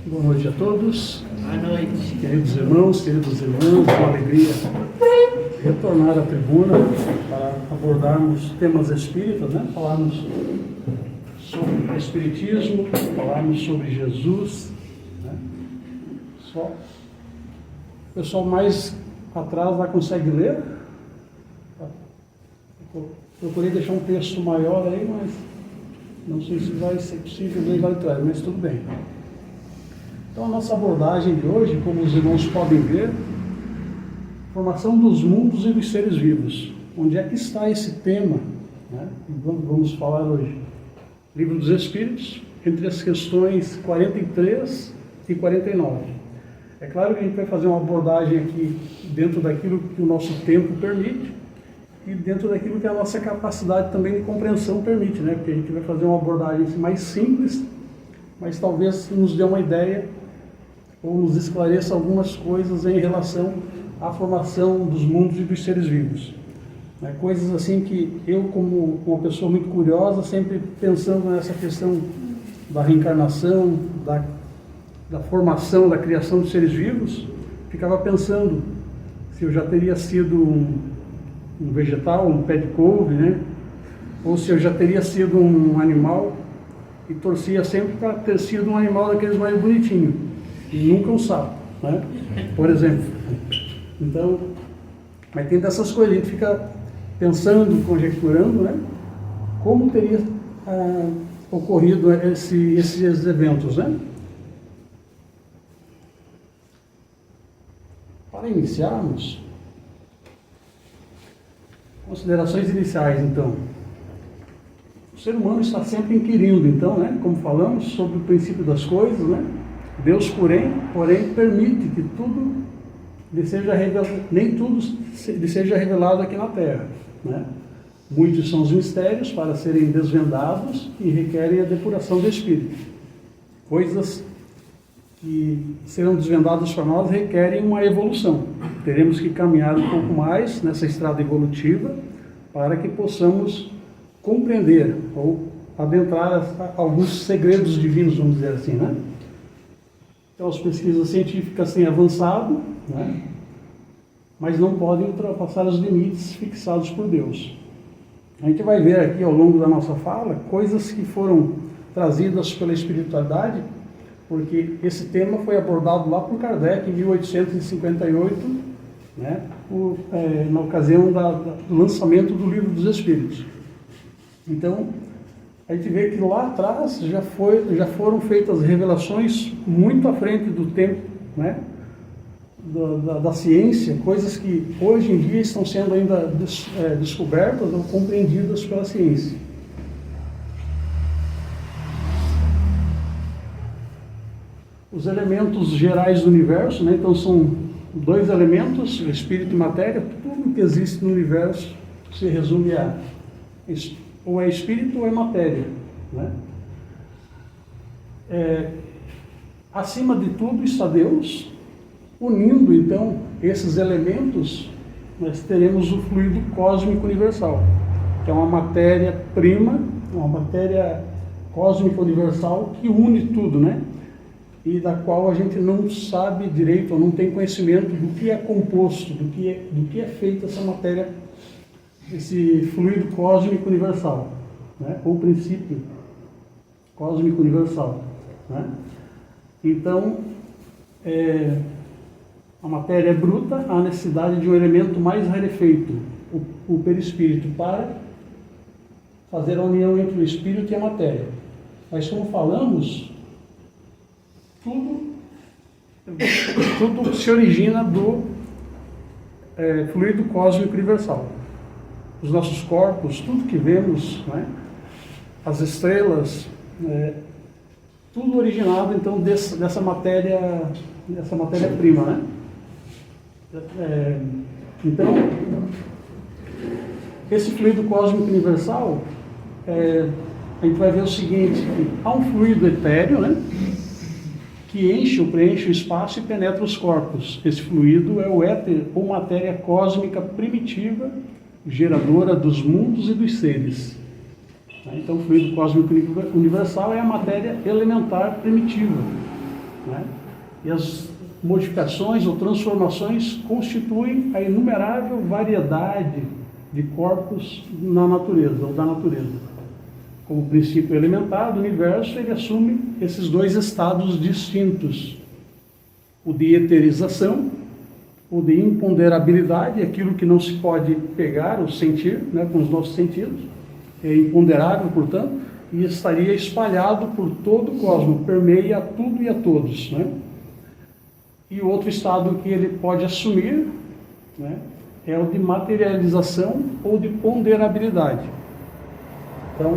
Boa noite a todos. Boa noite. Queridos irmãos, queridas irmãs, uma alegria retornar à tribuna para abordarmos temas espíritas, né? Falarmos sobre espiritismo, falarmos sobre Jesus, né? Só o pessoal mais atrás lá consegue ler. Procurei deixar um texto maior aí, mas não sei se vai ser possível ler lá atrás, mas tudo bem. Então a nossa abordagem de hoje, como os irmãos podem ver, formação dos mundos e dos seres vivos. Onde é que está esse tema, né? Vamos falar hoje. Livro dos Espíritos, entre as questões 43 e 49. É claro que a gente vai fazer uma abordagem aqui dentro daquilo que o nosso tempo permite e dentro daquilo que a nossa capacidade também de compreensão permite, né? Porque a gente vai fazer uma abordagem mais simples, mas talvez nos dê uma ideia ou nos esclareça algumas coisas em relação à formação dos mundos e dos seres vivos. Coisas assim que eu, como uma pessoa muito curiosa, sempre pensando nessa questão da reencarnação, da formação, da criação dos seres vivos, ficava pensando se eu já teria sido um vegetal, um pé de couve, né? Ou se eu já teria sido um animal, e torcia sempre para ter sido um animal daqueles mais bonitinhos, e nunca um sapo, né? Por exemplo. Então, mas tem dessas coisas, a gente fica pensando, conjecturando, né? Como teria ocorrido esses eventos, né? Para iniciarmos, considerações iniciais, então. O ser humano está sempre inquirindo, então, né? Como falamos, sobre o princípio das coisas, né? Deus, porém, permite que tudo lhe seja revelado, nem tudo lhe seja revelado aqui na Terra, né? Muitos são os mistérios para serem desvendados e requerem a depuração do espírito. Coisas que serão desvendadas para nós requerem uma evolução. Teremos que caminhar um pouco mais nessa estrada evolutiva para que possamos compreender ou adentrar alguns segredos divinos, vamos dizer assim, né? Então as pesquisas científicas têm avançado, né? Mas não podem ultrapassar os limites fixados por Deus. A gente vai ver aqui ao longo da nossa fala coisas que foram trazidas pela espiritualidade, porque esse tema foi abordado lá por Kardec em 1858, né? Na ocasião do lançamento do Livro dos Espíritos. Então, a gente vê que lá atrás já foram feitas revelações muito à frente do tempo, né? Da ciência, coisas que hoje em dia estão sendo ainda descobertas ou compreendidas pela ciência. Os elementos gerais do universo, né? Então são dois elementos, espírito e matéria. Tudo que existe no universo se resume a ou é espírito ou é matéria, né? Acima de tudo está Deus. Unindo então esses elementos, nós teremos o fluido cósmico universal, que é uma matéria-prima, uma matéria cósmica universal que une tudo, né? E da qual a gente não sabe direito, ou não tem conhecimento do que é composto, do que é feita essa matéria, esse fluido cósmico universal, né? Ou princípio cósmico universal, né? Então, a matéria é bruta, há necessidade de um elemento mais rarefeito, o perispírito, para fazer a união entre o espírito e a matéria. Mas como falamos, tudo se origina do fluido cósmico universal. Os nossos corpos, tudo que vemos, né? As estrelas, tudo originado então dessa matéria-prima, né? Então, esse fluido cósmico universal, a gente vai ver o seguinte: que há um fluido etéreo, né? Que enche ou preenche o espaço e penetra os corpos. Esse fluido é o éter ou matéria cósmica primitiva, geradora dos mundos e dos seres. Então, o fluido cósmico universal é a matéria elementar primitiva, né? E as modificações ou transformações constituem a inumerável variedade de corpos na natureza, ou da natureza. Como princípio elementar do universo, ele assume esses dois estados distintos: o de eterização, o de imponderabilidade, aquilo que não se pode pegar ou sentir, né, com os nossos sentidos, é imponderável, portanto, e estaria espalhado por todo o cosmos, permeia a tudo e a todos, né? E o outro estado que ele pode assumir, né, é o de materialização ou de ponderabilidade. Então,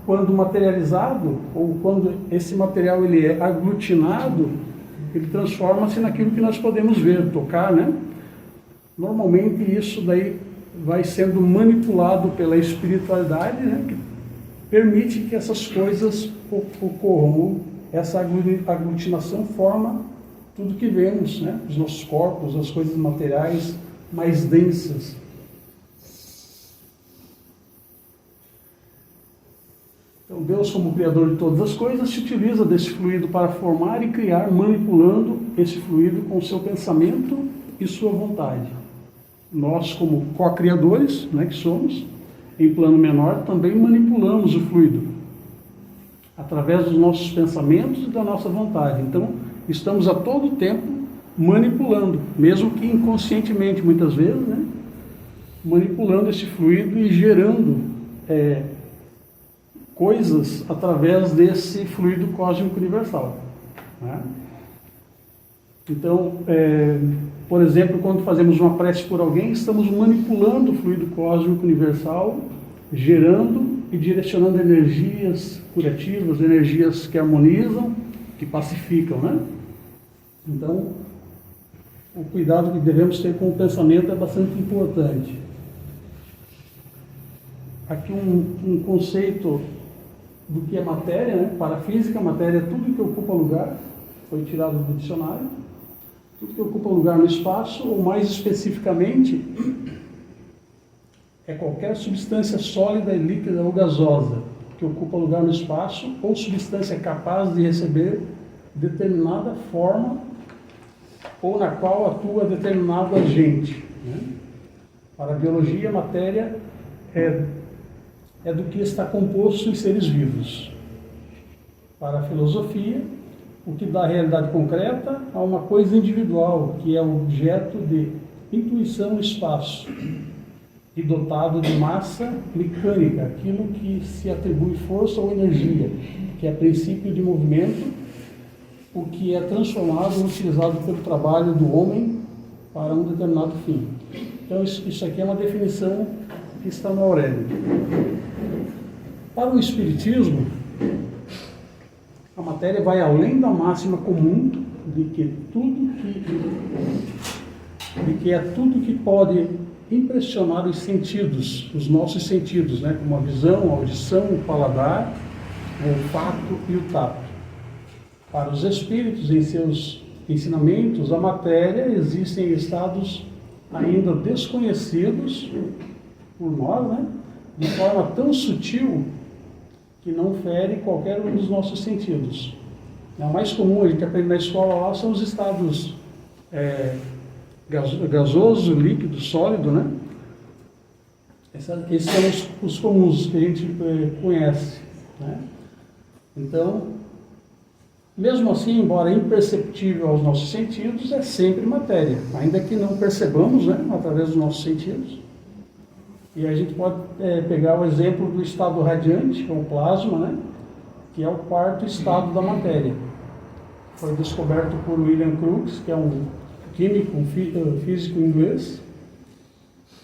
quando materializado, ou quando esse material ele é aglutinado, ele transforma-se naquilo que nós podemos ver, tocar, né? Normalmente isso daí vai sendo manipulado pela espiritualidade, né, que permite que essas coisas ocorram. Essa aglutinação forma tudo que vemos, né? Os nossos corpos, as coisas materiais mais densas. Então Deus, como Criador de todas as coisas, se utiliza desse fluido para formar e criar, manipulando esse fluido com seu pensamento e sua vontade. Nós, como co-criadores, né, que somos, em plano menor, também manipulamos o fluido através dos nossos pensamentos e da nossa vontade. Então, estamos a todo tempo manipulando, mesmo que inconscientemente, muitas vezes, né, manipulando esse fluido e gerando coisas através desse fluido cósmico universal, né? Então, por exemplo, quando fazemos uma prece por alguém, estamos manipulando o fluido cósmico universal, gerando e direcionando energias curativas, energias que harmonizam, que pacificam, né? Então, o cuidado que devemos ter com o pensamento é bastante importante. Aqui um conceito do que é matéria, né? Para a física, matéria é tudo que ocupa lugar, foi tirado do dicionário. Tudo que ocupa lugar no espaço, ou mais especificamente, é qualquer substância sólida, líquida ou gasosa que ocupa lugar no espaço, ou substância capaz de receber determinada forma ou na qual atua determinado agente, né? Para a biologia, a matéria é do que está composto os seres vivos. Para a filosofia, o que dá realidade concreta a uma coisa individual, que é objeto de intuição no espaço e dotado de massa mecânica, aquilo que se atribui força ou energia, que é princípio de movimento, o que é transformado ou utilizado pelo trabalho do homem para um determinado fim. Então isso aqui é uma definição que está no Aurélio. Para o Espiritismo, a matéria vai além da máxima comum de que é tudo que pode impressionar os sentidos, os nossos sentidos, né? Como a visão, a audição, o paladar, o olfato e o tato. Para os espíritos, em seus ensinamentos, a matéria existe em estados ainda desconhecidos por nós, né? De forma tão sutil que não fere qualquer um dos nossos sentidos. O mais comum a gente aprende na escola lá são os estados gasoso, líquido, sólido, né? Esses são os comuns que a gente conhece, né? Então, mesmo assim, embora imperceptível aos nossos sentidos, é sempre matéria, ainda que não percebamos, né, através dos nossos sentidos. E a gente pode pegar o exemplo do estado radiante, que é o plasma, né, que é o quarto estado da matéria. Foi descoberto por William Crookes, que é um químico, um físico inglês,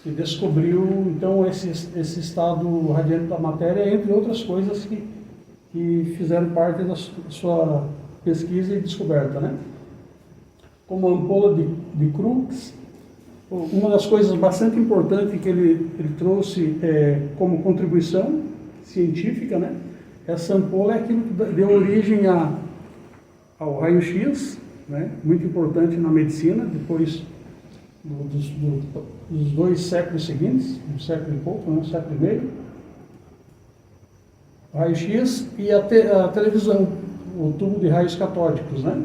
que descobriu, então, esse estado radiante da matéria, entre outras coisas que fizeram parte da sua pesquisa e descoberta, né? Como a ampola de Crookes, uma das coisas bastante importantes que ele trouxe como contribuição científica, né? Essa ampola é aquilo que deu origem ao raio-x, né? Muito importante na medicina, depois dos 2 séculos seguintes, um século e pouco, um século e meio. Raio-x e a televisão. o tubo de raios catódicos, né?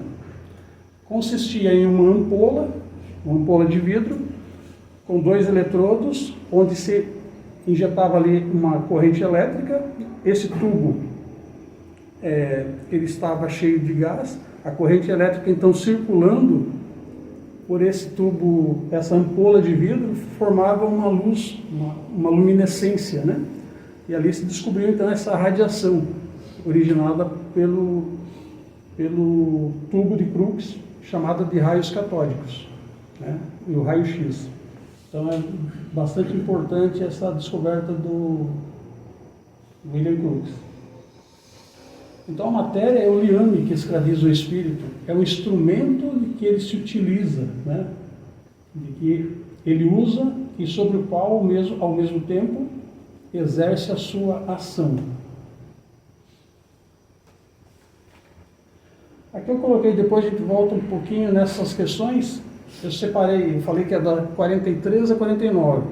Consistia em uma ampola de vidro, com 2 eletrodos, onde se injetava ali uma corrente elétrica. Esse tubo, ele estava cheio de gás, a corrente elétrica então circulando por esse tubo, essa ampola de vidro, formava uma luz, uma luminescência, né? E ali se descobriu então essa radiação originada pelo tubo de Crookes, chamada de raios catódicos, né? E o raio-x. Então é bastante importante essa descoberta do William Crookes. Então a matéria é o liame que escraviza o espírito, é o instrumento de que ele se utiliza, né? De que ele usa e sobre o qual ao mesmo tempo exerce a sua ação. Aqui eu coloquei, depois a gente volta um pouquinho nessas questões. Eu separei, eu falei que é da 43 a 49,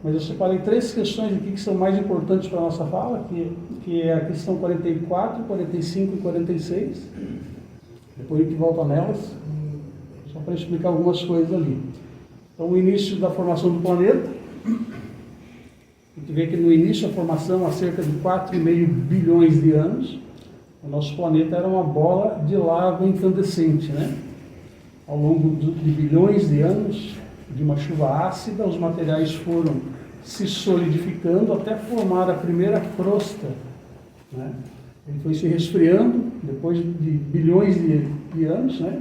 mas eu separei 3 questões aqui que são mais importantes para a nossa fala, que é a questão 44, 45 e 46. Depois a gente volta nelas, só para explicar algumas coisas ali. Então, o início da formação do planeta. A gente vê que no início da formação, há cerca de 4,5 bilhões de anos, o nosso planeta era uma bola de lava incandescente, né? Ao longo de bilhões de anos, de uma chuva ácida, os materiais foram se solidificando até formar a primeira crosta, né? Ele foi se resfriando depois de bilhões de anos, né?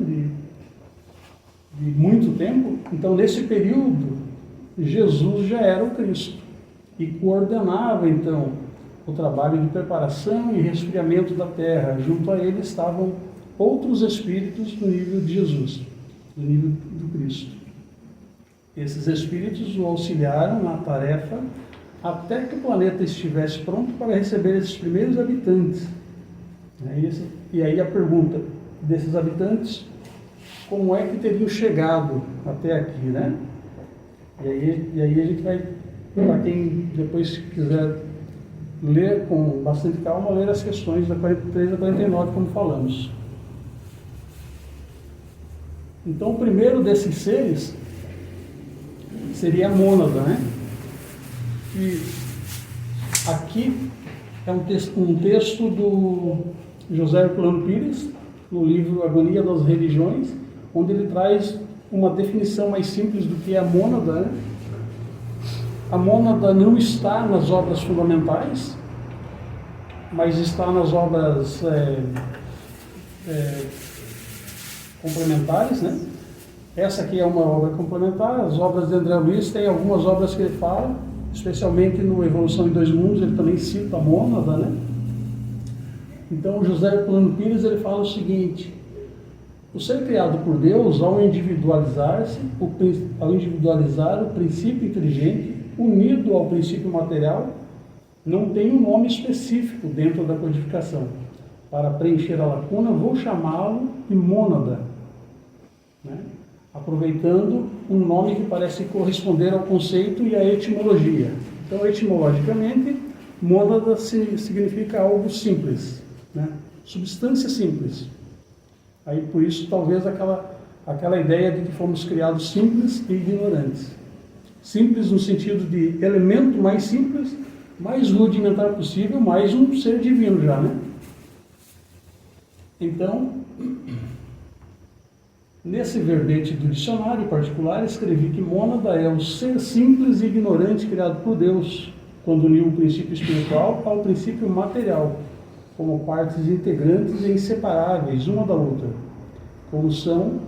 De muito tempo. Então, nesse período, Jesus já era o Cristo e coordenava, então, o trabalho de preparação e resfriamento da terra. Junto a ele estavam outros espíritos do nível de Jesus, do nível do Cristo. Esses espíritos o auxiliaram na tarefa até que o planeta estivesse pronto para receber esses primeiros habitantes. E aí a pergunta desses habitantes, como é que teriam chegado até aqui, né? E aí a gente vai, para quem depois quiser ler com bastante calma, ler as questões da 43 a 49, como falamos. Então, o primeiro desses seres seria a mônada, né? E aqui é um texto do José Herculano Pires, no livro Agonia das Religiões, onde ele traz uma definição mais simples do que é a mônada, né? A mônada não está nas obras fundamentais, mas está nas obras complementares, né? Essa aqui é uma obra complementar. As obras de André Luiz tem algumas obras que ele fala, especialmente no Evolução em Dois Mundos, ele também cita a mônada, né? Então, José Herculano Pires, ele fala o seguinte: o ser criado por Deus, ao individualizar o princípio inteligente, unido ao princípio material, não tem um nome específico dentro da codificação. Para preencher a lacuna, vou chamá-lo de mônada, né? Aproveitando um nome que parece corresponder ao conceito e à etimologia. Então, etimologicamente, mônada significa algo simples, né? Substância simples. Aí, por isso, talvez aquela ideia de que fomos criados simples e ignorantes. Simples no sentido de elemento mais simples, mais rudimentar possível, mais um ser divino já, né? Então, nesse verbete do dicionário particular, escrevi que mônada é o ser simples e ignorante criado por Deus, quando uniu o princípio espiritual ao princípio material, como partes integrantes e inseparáveis uma da outra, como são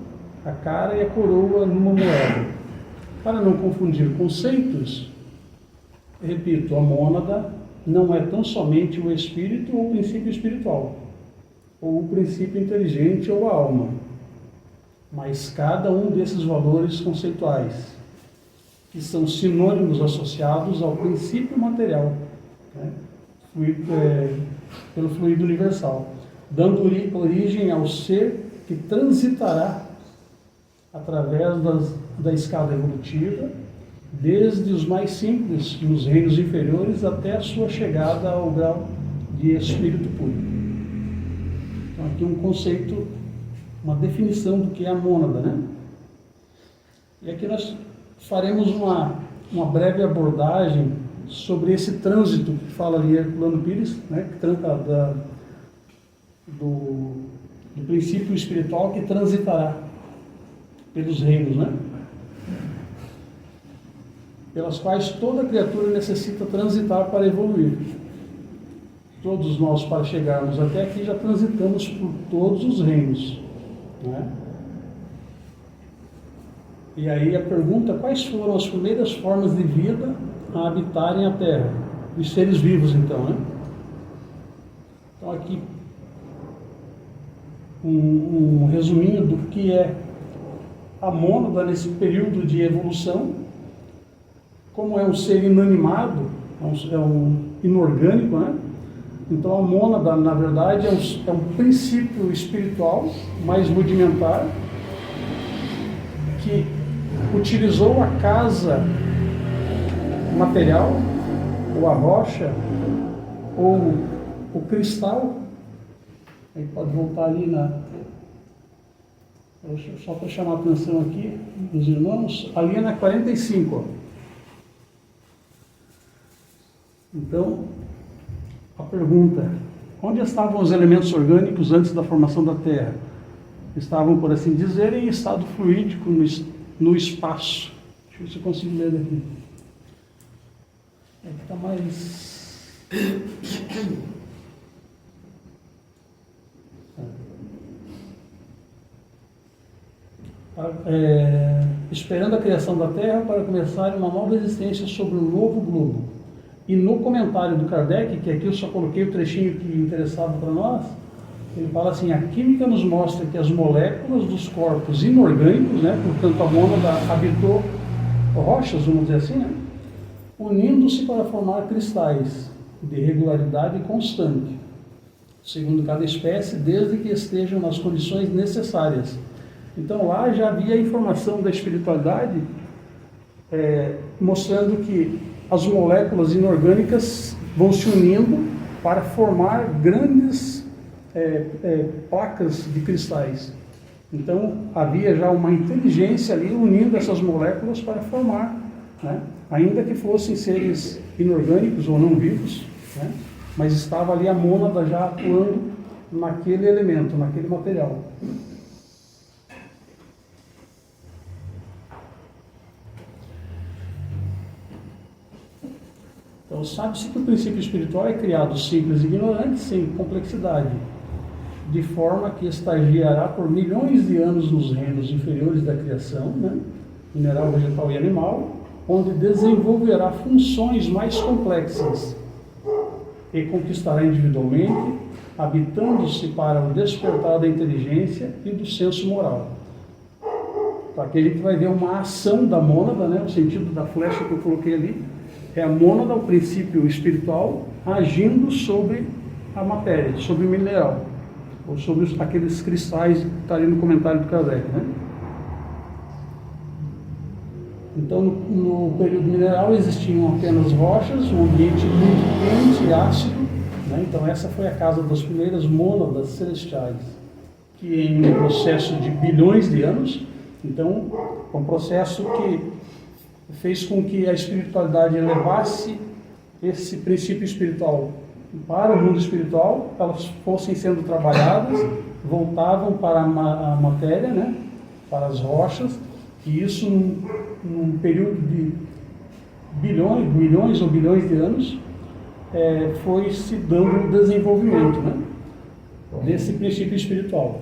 a cara e a coroa numa moeda. Para não confundir conceitos, repito, a mônada não é tão somente o espírito ou o princípio espiritual, ou o princípio inteligente ou a alma, mas cada um desses valores conceituais, que são sinônimos associados ao princípio material, né? Pelo fluido universal, dando origem ao ser que transitará através da escada evolutiva, desde os mais simples nos reinos inferiores até a sua chegada ao grau de espírito puro. Então aqui um conceito, uma definição do que é a mônada, né? E aqui nós faremos uma breve abordagem sobre esse trânsito que fala ali Herculano Pires, né? Que trata do princípio espiritual que transitará pelos reinos, né? Pelas quais toda criatura necessita transitar para evoluir. Todos nós, para chegarmos até aqui, já transitamos por todos os reinos, né? E aí a pergunta: quais foram as primeiras formas de vida a habitarem a Terra? Os seres vivos, então, né? Então aqui um resuminho do que é a mônada nesse período de evolução. Como é um ser inanimado, é um inorgânico, né? Então a mônada, na verdade, é um princípio espiritual mais rudimentar que utilizou a casa material, ou a rocha, ou o cristal. Aí pode voltar ali só para chamar a atenção aqui dos irmãos, ali é na 45, ó. Então, a pergunta: onde estavam os elementos orgânicos antes da formação da Terra? Estavam, por assim dizer, em estado fluídico no espaço. Deixa eu ver se eu consigo ler daqui. Aqui está mais... esperando a criação da Terra para começar uma nova existência sobre um novo globo. E no comentário do Kardec, que aqui eu só coloquei o trechinho que interessava para nós, ele fala assim: a química nos mostra que as moléculas dos corpos inorgânicos, né, portanto a mônada habitou rochas, vamos dizer assim, né, unindo-se para formar cristais de regularidade constante, segundo cada espécie, desde que estejam nas condições necessárias. Então lá já havia a informação da espiritualidade, mostrando que as moléculas inorgânicas vão se unindo para formar grandes placas de cristais. Então havia já uma inteligência ali unindo essas moléculas para formar, né? Ainda que fossem seres inorgânicos ou não vivos, né? Mas estava ali a mônada já atuando naquele elemento, naquele material. Então, sabe-se que o princípio espiritual é criado simples e ignorante, sem complexidade, de forma que estagiará por milhões de anos nos reinos inferiores da criação, né? Mineral, vegetal e animal, onde desenvolverá funções mais complexas e conquistará individualmente, habitando-se para o despertar da inteligência e do senso moral. Então, aqui a gente vai ver uma ação da mônada, né? O sentido da flecha que eu coloquei ali. É a mônada, o princípio espiritual, agindo sobre a matéria, sobre o mineral, ou sobre aqueles cristais que está ali no comentário do Kardec, né? Então, no período mineral existiam apenas rochas, um ambiente muito quente e ácido, né? Então essa foi a casa das primeiras mônadas celestiais, que em um processo de bilhões de anos, então é um processo que fez com que a espiritualidade elevasse esse princípio espiritual para o mundo espiritual, elas fossem sendo trabalhadas, voltavam para a matéria, né, para as rochas, e isso num período de milhões ou bilhões de anos, foi se dando o desenvolvimento, né, desse princípio espiritual.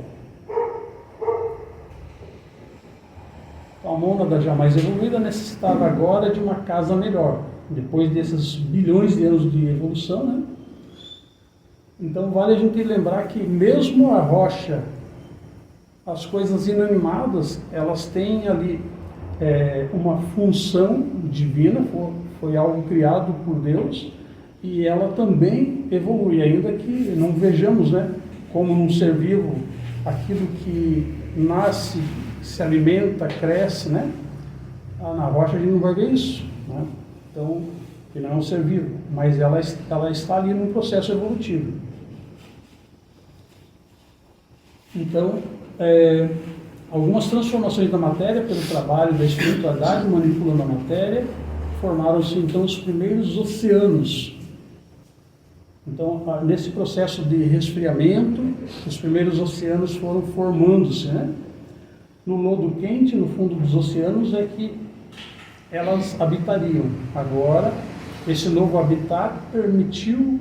A mônada já mais evoluída necessitava agora de uma casa melhor, depois desses bilhões de anos de evolução, né? Então vale a gente lembrar que mesmo a rocha, as coisas inanimadas, elas têm ali uma função divina, foi algo criado por Deus, e ela também evolui, ainda que não vejamos, né, como num ser vivo, aquilo que nasce, se alimenta, cresce, né? Na rocha a gente não vai ver isso, né? Então, que não é um ser vivo, mas ela está ali num processo evolutivo. Então, algumas transformações da matéria pelo trabalho da espiritualidade manipulando a matéria, formaram-se então os primeiros oceanos. Então, nesse processo de resfriamento, os primeiros oceanos foram formando-se, né? No lodo quente, no fundo dos oceanos, é que elas habitariam. Agora, esse novo habitat permitiu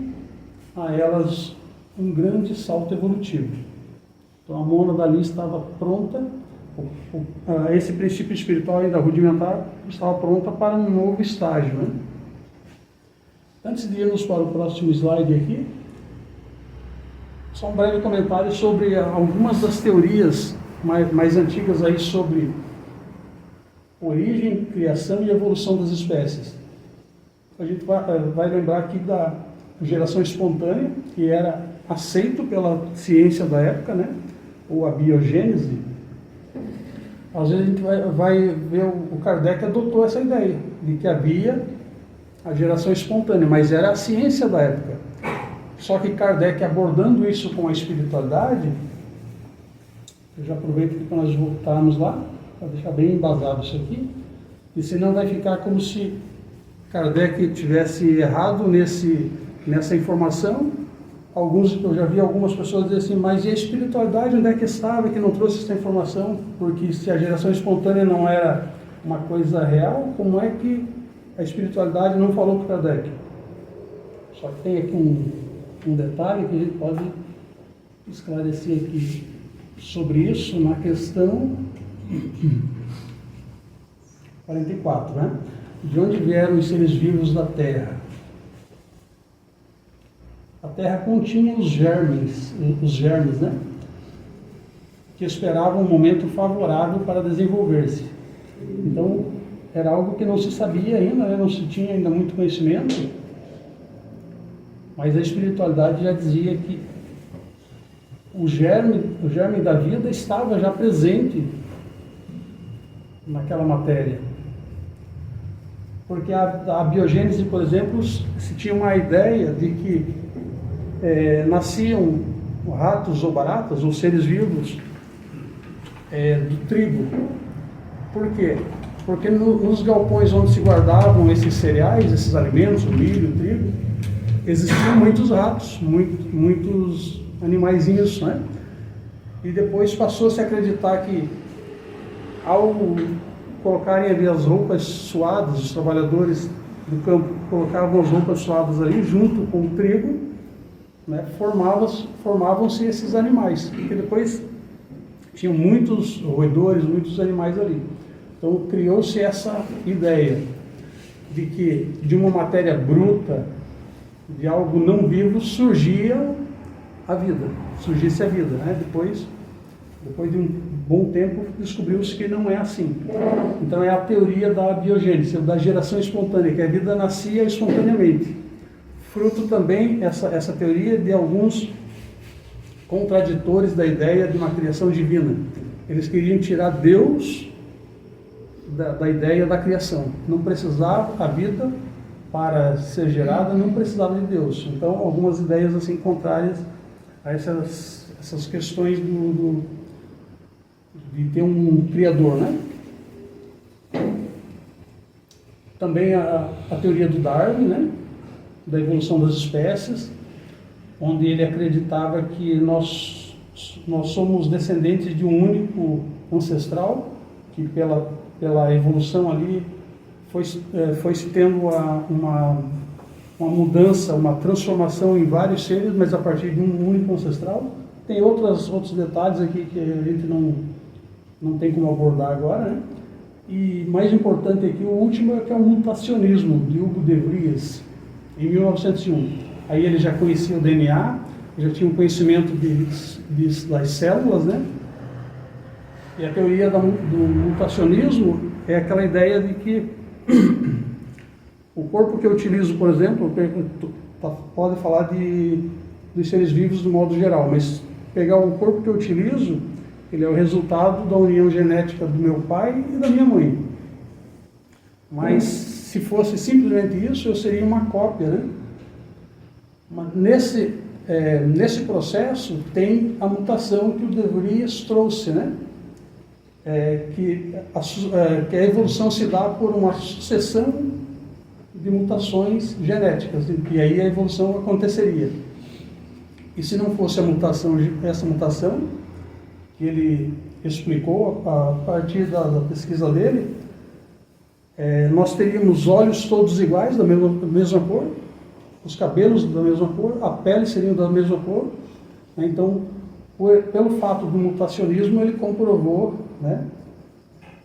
a elas um grande salto evolutivo. Então, a mônada ali estava pronta, esse princípio espiritual ainda rudimentar estava pronta para um novo estágio, né? Antes de irmos para o próximo slide aqui, só um breve comentário sobre algumas das teorias mais antigas aí sobre origem, criação e evolução das espécies. A gente vai lembrar aqui da geração espontânea, que era aceito pela ciência da época, né? Ou a biogênese. Às vezes a gente vai ver o Kardec adotou essa ideia de que havia a geração espontânea, mas era a ciência da época. Só que Kardec, abordando isso com a espiritualidade, eu já aproveito aqui para nós voltarmos lá, para deixar bem embasado isso aqui, e senão vai ficar como se Kardec tivesse errado nessa informação. Eu já vi algumas pessoas dizer assim, mas e a espiritualidade onde é que estava, que não trouxe essa informação? Porque se a geração espontânea não era uma coisa real, como é que a espiritualidade não falou para Kardec? Só que tem aqui um detalhe que a gente pode esclarecer aqui sobre isso na questão 44, né? De onde vieram os seres vivos da Terra? A Terra continha os germes, né? Que esperavam um momento favorável para desenvolver-se. Então, era algo que não se sabia ainda, né? Não se tinha ainda muito conhecimento, mas a espiritualidade já dizia que o germe da vida estava já presente naquela matéria. Porque a biogênese, por exemplo, se tinha uma ideia de que nasciam ratos ou baratas, ou seres vivos do trigo. Por quê? Porque nos galpões onde se guardavam esses cereais, esses alimentos, o milho, o trigo, existiam muitos ratos, muitos animaizinhos, né? E depois passou-se a acreditar que, ao colocarem ali as roupas suadas, os trabalhadores do campo colocavam as roupas suadas ali junto com o trigo, né? Formavam-se esses animais, porque depois tinham muitos roedores, muitos animais ali. Então criou-se essa ideia de que de uma matéria bruta, de algo não vivo, surgisse a vida, né? Depois de um bom tempo, descobriu-se que não é assim. Então é a teoria da biogênese, da geração espontânea, que a vida nascia espontaneamente. Fruto também, essa teoria, de alguns contraditores da ideia de uma criação divina. Eles queriam tirar Deus da ideia da criação. Não precisava, a vida, para ser gerada, não precisava de Deus. Então, algumas ideias assim contrárias a essas questões de ter um Criador, né? Também a teoria do Darwin, né? Da evolução das espécies, onde ele acreditava que nós somos descendentes de um único ancestral, que pela evolução ali foi se tendo uma mudança, uma transformação em vários seres, mas a partir de um único ancestral. Tem outros detalhes aqui que a gente não tem como abordar agora, né? E mais importante aqui, o último é que é o mutacionismo, de Hugo de Vries, em 1901. Aí ele já conhecia o DNA, já tinha um conhecimento das células, né? E a teoria do mutacionismo é aquela ideia de que o corpo que eu utilizo, por exemplo, pode falar dos seres vivos do modo geral, mas pegar o corpo que eu utilizo, ele é o resultado da união genética do meu pai e da minha mãe. Mas se fosse simplesmente isso, eu seria uma cópia, né? Mas nesse processo tem a mutação que o De Vries trouxe, né? Que a evolução se dá por uma sucessão de mutações genéticas, e aí a evolução aconteceria. E se não fosse essa mutação, que ele explicou a partir da pesquisa dele, nós teríamos olhos todos iguais, da mesma cor, os cabelos da mesma cor, a pele seria da mesma cor, né? Então, pelo fato do mutacionismo, ele comprovou, né,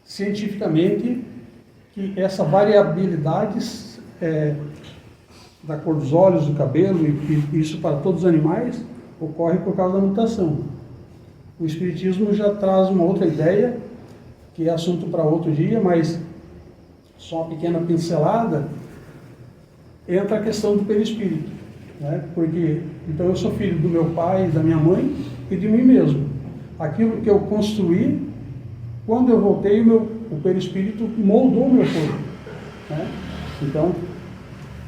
cientificamente que essa variabilidade da cor dos olhos, do cabelo, e isso para todos os animais, ocorre por causa da mutação. O Espiritismo já traz uma outra ideia, que é assunto para outro dia, mas só uma pequena pincelada, entra a questão do perispírito, né? Porque, então eu sou filho do meu pai, da minha mãe e de mim mesmo. Aquilo que eu construí, quando eu voltei, o perispírito moldou o meu corpo, né? Então,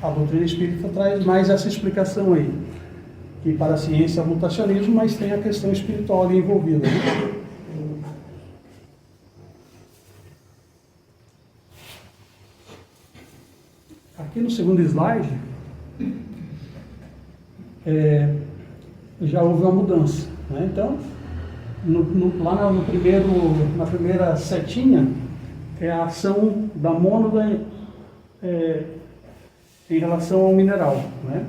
a doutrina espírita traz mais essa explicação aí, que para a ciência é mutacionismo, mas tem a questão espiritual ali envolvida, né? Aqui no segundo slide, já houve uma mudança, né? Então, lá na primeira setinha, é a ação da mônada em relação ao mineral, né?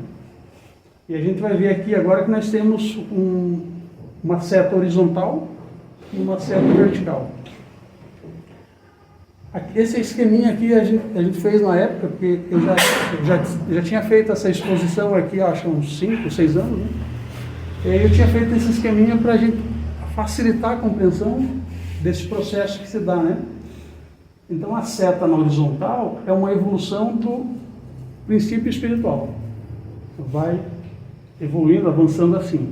E a gente vai ver aqui agora que nós temos uma seta horizontal e uma seta vertical. Esse esqueminha aqui a gente fez na época, porque eu já tinha feito essa exposição aqui, acho uns 5, 6 anos, né? E aí eu tinha feito esse esqueminha para a gente facilitar a compreensão desse processo que se dá, né? Então a seta na horizontal é uma evolução do princípio espiritual. Vai evoluindo, avançando assim.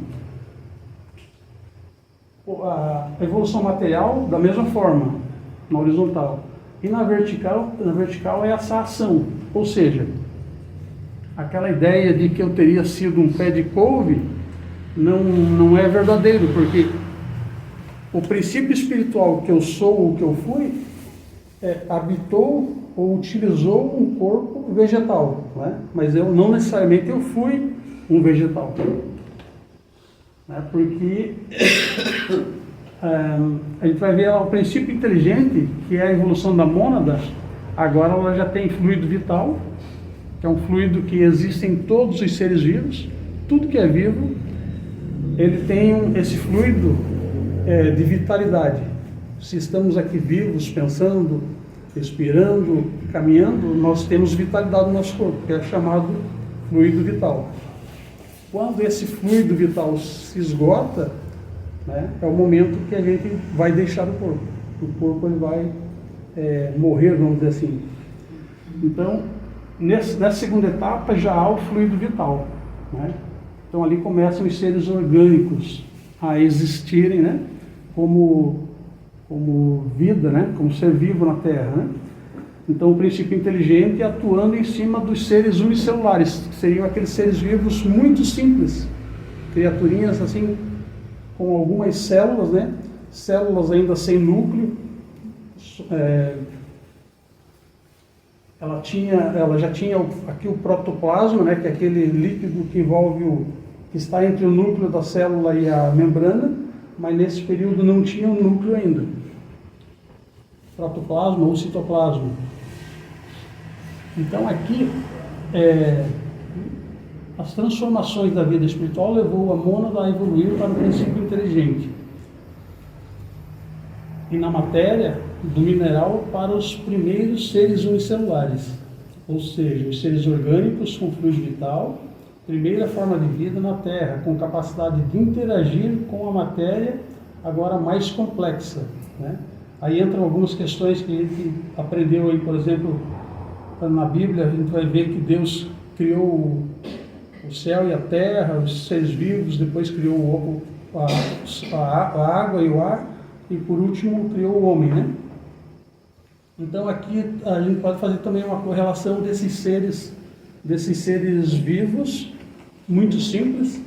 A evolução material, da mesma forma, na horizontal. E na vertical é essa ação. Ou seja, aquela ideia de que eu teria sido um pé de couve não é verdadeiro, porque o princípio espiritual que eu sou, o que eu fui, habitou ou utilizou um corpo vegetal, né? Mas eu não necessariamente eu fui um vegetal, né? Porque a gente vai ver o princípio inteligente, que é a evolução da mônada. Agora ela já tem fluido vital, que é um fluido que existe em todos os seres vivos. Tudo que é vivo, ele tem esse fluido de vitalidade. Se estamos aqui vivos, pensando, respirando, caminhando, nós temos vitalidade no nosso corpo, que é chamado fluido vital. Quando esse fluido vital se esgota, né, é o momento que a gente vai deixar o corpo. O corpo ele vai morrer, vamos dizer assim. Então, nessa segunda etapa já há o fluido vital, né? Então ali começam os seres orgânicos a existirem, né, como vida, né, como ser vivo na Terra, né? Então o princípio inteligente atuando em cima dos seres unicelulares, que seriam aqueles seres vivos muito simples, criaturinhas assim, com algumas células, né? Células ainda sem núcleo. Ela já tinha aqui o protoplasma, né? Que é aquele líquido que envolve que está entre o núcleo da célula e a membrana, mas nesse período não tinha o núcleo ainda. Protoplasma ou citoplasma. Então aqui as transformações da vida espiritual levou a mônada a evoluir para o princípio inteligente. E na matéria, do mineral para os primeiros seres unicelulares, ou seja, os seres orgânicos com fluido vital, primeira forma de vida na Terra, com capacidade de interagir com a matéria, agora mais complexa, né? Aí entram algumas questões que a gente aprendeu aí, por exemplo, na Bíblia, a gente vai ver que Deus criou o céu e a terra, os seres vivos, depois criou a água e o ar, e por último criou o homem, né? Então aqui a gente pode fazer também uma correlação desses seres vivos, muito simples,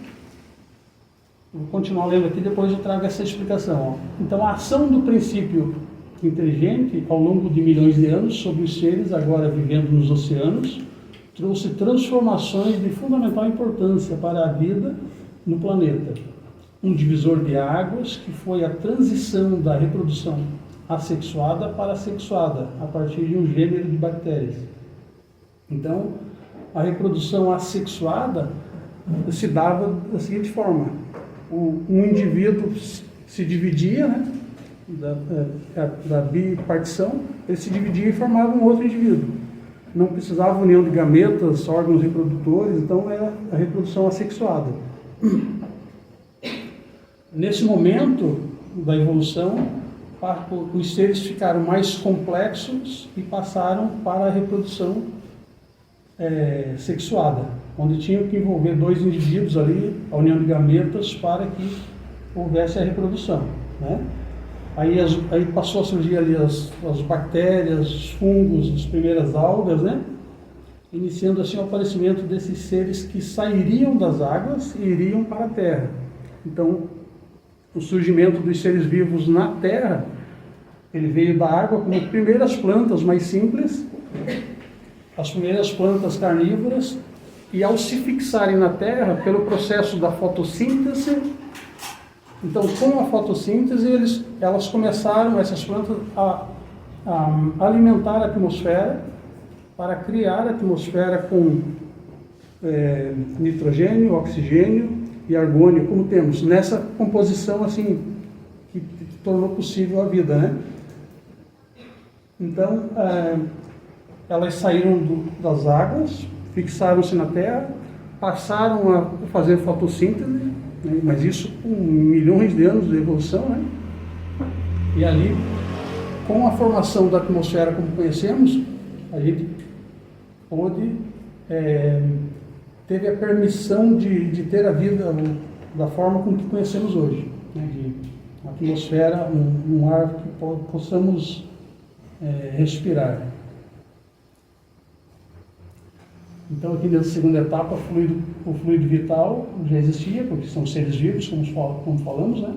Vou continuar lendo aqui, depois eu trago essa explicação. Ó. Então, a ação do princípio inteligente, ao longo de milhões de anos, sobre os seres agora vivendo nos oceanos, trouxe transformações de fundamental importância para a vida no planeta. Um divisor de águas, que foi a transição da reprodução assexuada para assexuada, a partir de um gênero de bactérias. Então, a reprodução assexuada se dava da seguinte forma: um indivíduo se dividia, né, da bipartição, ele se dividia e formava um outro indivíduo. Não precisava união de gametas, órgãos reprodutores, então era a reprodução assexuada. Nesse momento da evolução, os seres ficaram mais complexos e passaram para a reprodução sexuada, onde tinham que envolver dois indivíduos ali, a união de gametas, para que houvesse a reprodução, né? Aí passou a surgir ali as bactérias, os fungos, as primeiras algas, né? Iniciando assim o aparecimento desses seres que sairiam das águas e iriam para a terra. Então, o surgimento dos seres vivos na terra, ele veio da água como primeiras plantas mais simples, as primeiras plantas carnívoras, e ao se fixarem na terra pelo processo da fotossíntese, então com a fotossíntese elas começaram, essas plantas, a alimentar a atmosfera, para criar a atmosfera com nitrogênio, oxigênio e argônio, como temos nessa composição assim que tornou possível a vida, né? Então, elas saíram das águas, fixaram-se na terra, passaram a fazer fotossíntese, né? Mas isso com milhões de anos de evolução, né? E ali, com a formação da atmosfera como conhecemos, a gente teve a permissão de ter a vida da forma como que conhecemos hoje, né? De uma atmosfera, um ar que possamos respirar. Então, aqui nessa segunda etapa, o fluido vital já existia, porque são seres vivos, como falamos, né?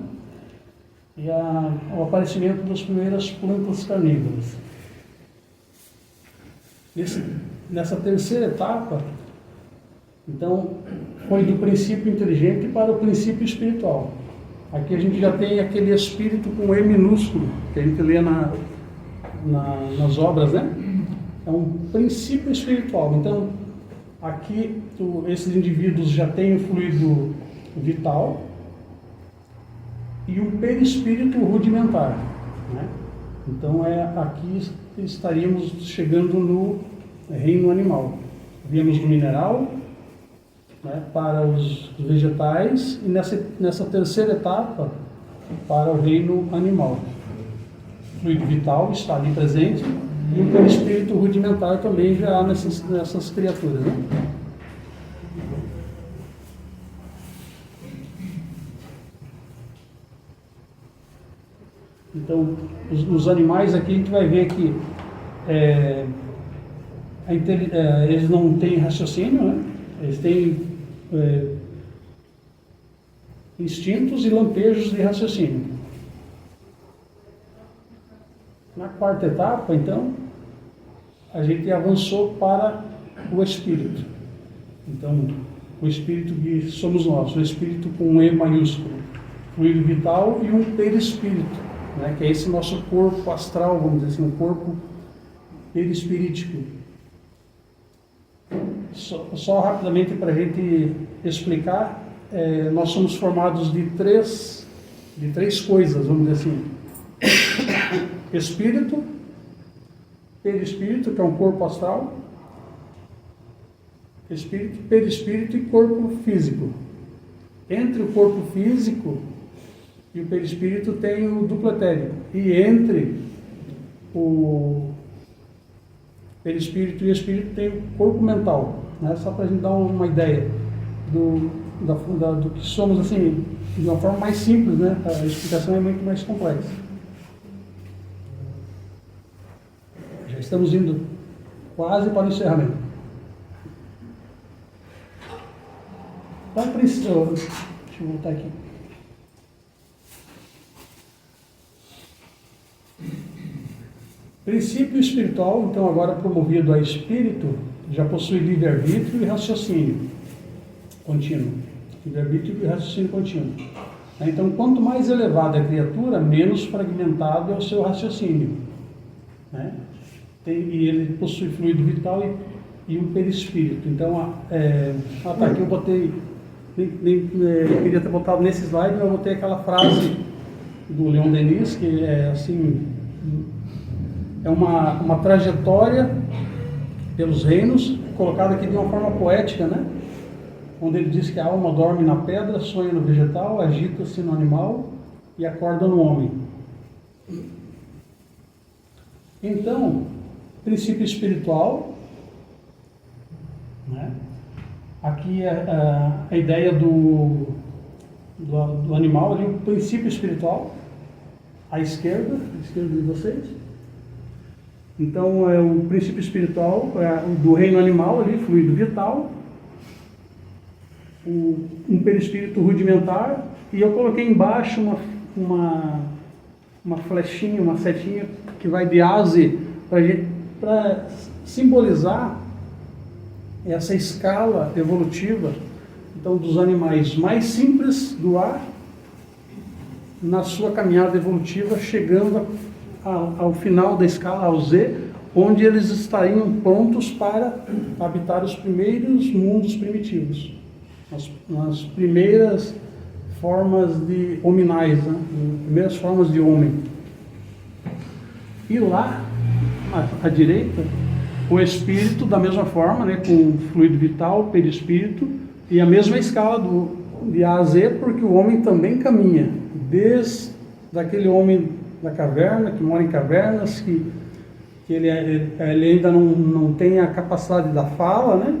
E o aparecimento das primeiras plantas carnívoras. Nessa terceira etapa, então, foi do princípio inteligente para o princípio espiritual. Aqui a gente já tem aquele espírito com E minúsculo, que a gente lê nas obras, né? É um princípio espiritual. Então, aqui esses indivíduos já têm o fluido vital e um perispírito rudimentar, né? Então, aqui estaríamos chegando no reino animal. Viemos do mineral, né, para os vegetais, e nessa terceira etapa para o reino animal. O fluido vital está ali presente e o perispírito rudimentar também já há nessas criaturas, né? Então, os animais aqui a gente vai ver que eles não têm raciocínio, né? Eles têm instintos e lampejos de raciocínio. Na quarta etapa, então, a gente avançou para o espírito. Então, o espírito que somos nós, o espírito com um E maiúsculo, fluido vital e um perispírito, né, que é esse nosso corpo astral, vamos dizer assim, um corpo perispirítico. Só rapidamente para a gente explicar, nós somos formados de três coisas, vamos dizer assim: espírito, perispírito, que é um corpo astral, espírito, perispírito e corpo físico. Entre o corpo físico e o perispírito tem o duplo etérico, e entre o perispírito e o espírito tem o corpo mental, né? Só para a gente dar uma ideia do que somos, assim, de uma forma mais simples, né? A explicação é muito mais complexa. Já estamos indo quase para o encerramento. Então, deixa eu voltar aqui. Princípio espiritual, então, agora promovido a espírito, já possui livre-arbítrio e raciocínio contínuo. Livre-arbítrio e raciocínio contínuo. Então, quanto mais elevada a criatura, menos fragmentado é o seu raciocínio, né? E ele possui fluido vital e um perispírito. Então, tá aqui eu botei, queria ter botado nesse slide, mas eu botei aquela frase do Leon Denis, que é assim, é uma trajetória pelos reinos, colocada aqui de uma forma poética, né? Onde ele diz que a alma dorme na pedra, sonha no vegetal, agita-se no animal e acorda no homem. Então, princípio espiritual, né? Aqui a ideia do animal, ali, o princípio espiritual, à esquerda de vocês. Então, o princípio espiritual do reino animal, ali, fluido vital, um perispírito rudimentar, e eu coloquei embaixo uma flechinha, uma setinha que vai de A a Z, para simbolizar essa escala evolutiva, então, dos animais mais simples do ar, na sua caminhada evolutiva, chegando ao final da escala, ao Z, onde eles estariam prontos para habitar os primeiros mundos primitivos, nas primeiras formas de hominais, né? Primeiras formas de homem. E lá, à direita, o espírito, da mesma forma, né, com fluido vital, perispírito, e a mesma escala de A a Z, porque o homem também caminha, desde aquele homem da caverna, que mora em cavernas, que ele ainda não tem a capacidade da fala, né?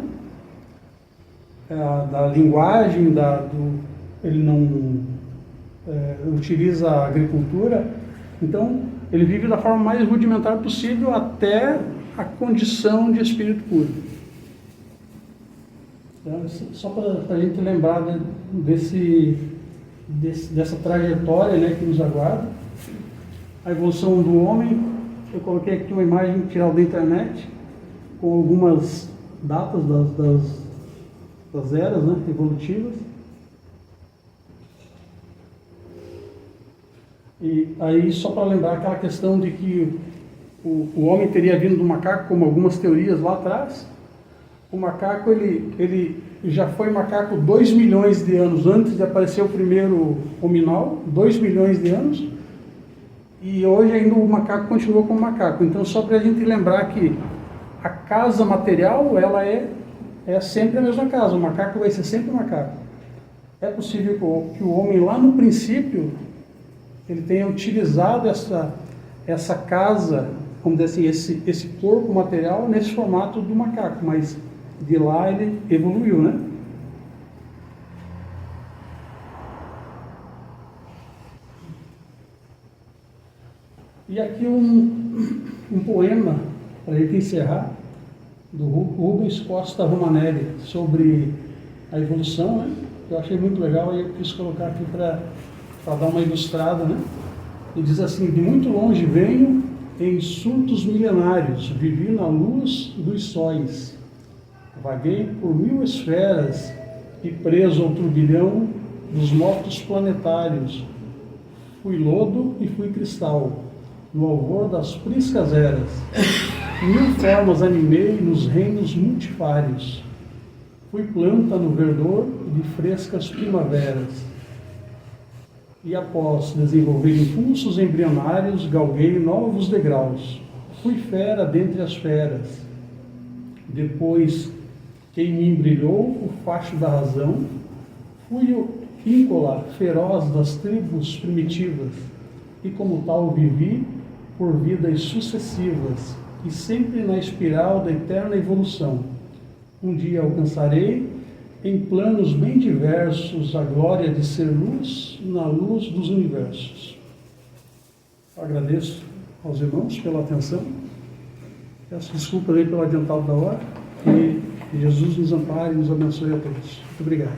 Da linguagem, ele não utiliza a agricultura, então ele vive da forma mais rudimentar possível até a condição de espírito puro. Então, só para a gente lembrar, né, dessa trajetória, né, que nos aguarda. A evolução do homem, eu coloquei aqui uma imagem tirada da internet, com algumas datas das eras, né, evolutivas. E aí, só para lembrar aquela questão de que o homem teria vindo do macaco, como algumas teorias lá atrás. O macaco, ele já foi macaco 2 milhões de anos antes de aparecer o primeiro hominal, 2 milhões de anos, e hoje ainda o macaco continuou como macaco. Então, só para a gente lembrar que a casa material, ela é sempre a mesma casa, o macaco vai ser sempre macaco. É possível que o homem lá no princípio, ele tenha utilizado essa casa, vamos dizer assim, esse corpo material nesse formato do macaco, mas de lá ele evoluiu, né? E aqui um poema, para a gente encerrar, do Rubens Costa Romanelli, sobre a evolução, né? Eu achei muito legal e eu quis colocar aqui para dar uma ilustrada, né? E diz assim: de muito longe venho, em surtos milenários, vivi na luz dos sóis, vaguei por 1000 esferas e preso ao turbilhão dos motos planetários, fui lodo e fui cristal, no alvor das priscas eras, 1000 formas animei nos reinos multifários, fui planta no verdor de frescas primaveras, e após desenvolver impulsos embrionários, galguei novos degraus, fui fera dentre as feras, depois que em mim brilhou o facho da razão, fui o íncola feroz das tribos primitivas, e como tal vivi por vidas sucessivas, e sempre na espiral da eterna evolução. Um dia alcançarei, em planos bem diversos, a glória de ser luz na luz dos universos. Agradeço aos irmãos pela atenção, peço desculpas aí pelo adiantado da hora, e Jesus nos ampare e nos abençoe a todos. Muito obrigado.